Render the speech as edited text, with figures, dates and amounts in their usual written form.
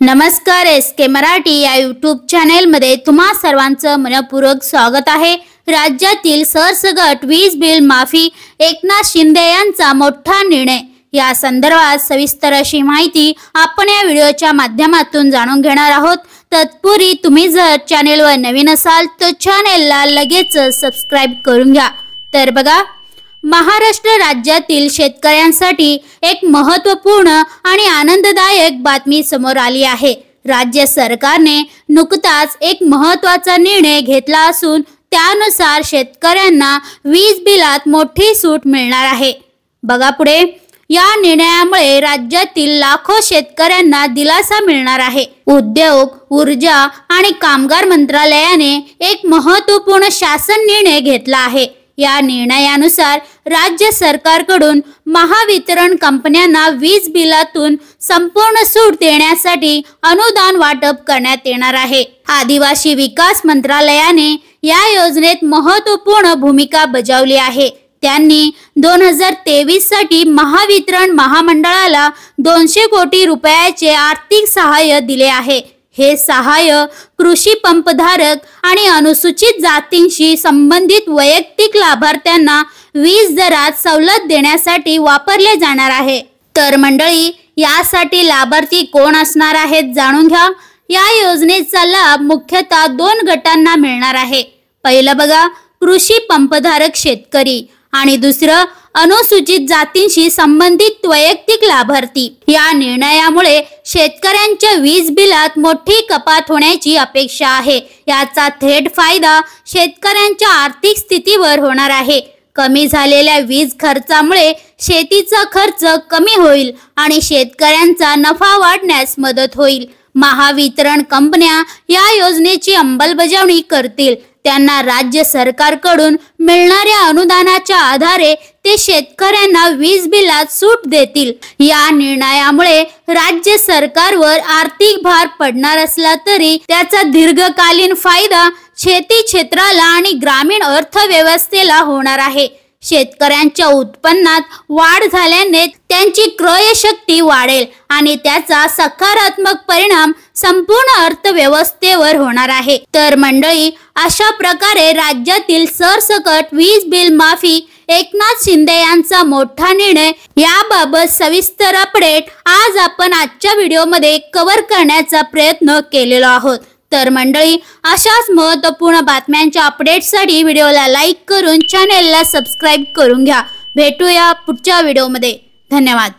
नमस्कार, एसके मराठी या यूट्यूब चॅनेलमध्ये तुम्हा सर्वांचं मनपूर्वक स्वागत आहे। राज्यातील सरसकट वीज बिल माफी, एकनाथ शिंदे यांचा मोठा निर्णय या संदर्भात सविस्तर अशी माहिती आपण या व्हिडिओच्या माध्यमातून जाणून घेणार आहोत। तत्पूर्वी तुम्ही जर चॅनेलवर नवीन असाल तर चॅनेलला लगेच सबस्क्राइब करून घ्या। तर बघा, महाराष्ट्र राज्यातील शेतकऱ्यांसाठी एक महत्त्वपूर्ण आणि आनंददायक बातमी समोर आली आहे। राज्य सरकारने नुकताच एक महत्त्वाचा निर्णय घेतला असून त्यानुसार शेतकऱ्यांना वीज बिलात मोठी सूट मिळणार आहे। बघा पुढे, या निर्णयामुळे राज्यातील लाखो शेतकऱ्यांना दिलासा मिळणार आहे। उद्योग, ऊर्जा आणि कामगार मंत्रालयाने एक महत्त्वपूर्ण शासन निर्णय घेतला आहे। या निर्णयानुसार राज्य सरकारकडून महावितरण कंपन्यांना वीज बिलातून संपूर्ण सूट देण्यासाठी अनुदान वाटप करण्यात येणार आहे। आदिवासी विकास मंत्रालयाने या योजनेत महत्त्वपूर्ण भूमिका बजावली आहे। त्यांनी 2023 साठी महावितरण महामंडळाला 200 कोटी रुपयाचे आर्थिक सहाय्य दिले आहे। हे सहाय्य कृषी पंपधारक आणि अनुसूचित जातींशी संबंधित वैयक्तिक लाभार्थ्यांना वीज दरात सवलत देण्यासाठी वापरले जाणार आहे। तर मंडळी, यासाठी लाभार्थी कोण असणार आहेत जाणून घ्या। या योजनेचा लाभ मुख्यतः 2 गटांना मिळणार आहे। पहिलं बघा, कृषी पंपधारक शेतकरी आणि दुसरं अनुसूचित जातींशी संबंधित वैयक्तिक लाभार्थी। या निर्णयामुळे शेतकऱ्यांच्या वीज बिलात मोठी कपात होण्याची अपेक्षा आहे। याचा थेट फायदा शेतकऱ्यांच्या आर्थिक स्थितीवर होणार आहे। कमी झालेल्या वीज खर्चामुळे शेतीचा खर्च कमी होईल आणि शेतकऱ्यांचा नफा वाढण्यास मदत होईल। महावितरण कंपन्या या योजनेची अंमलबजावणी करतील। त्यांना राज्य सरकारकडून मिळणाऱ्या अनुदानाच्या आधारे ते शेतकऱ्यांना वीज बिलात सूट देतील। या निर्णयामुळे राज्य सरकारवर आर्थिक भार पडणार असला तरी त्याचा दीर्घकालीन फायदा शेती क्षेत्राला आणि ग्रामीण अर्थव्यवस्थेला होणार आहे। शेतकऱ्यांच्या उत्पन्नात वाढ झाल्याने त्यांची क्रयशक्ती वाढेल आणि त्याचा सकारात्मक परिणाम संपूर्ण अर्थव्यवस्थेवर होणार आहे। तर मंडळी, अशा प्रकारे राज्यातील सरसकट वीज बिल माफी, एकनाथ शिंदे यांचा मोठा निर्णय याबाबत सविस्तर अपडेट आज आपण आजच्या व्हिडिओमध्ये कव्हर करण्याचा प्रयत्न केलेला आहोत। तर मंडळी, अशाच महत्त्वपूर्ण बातम्यांच्या अपडेट्ससाठी व्हिडिओला लाईक करून चॅनेलला सबस्क्राइब करून घ्या। भेटूया पुढच्या व्हिडिओमध्ये। धन्यवाद।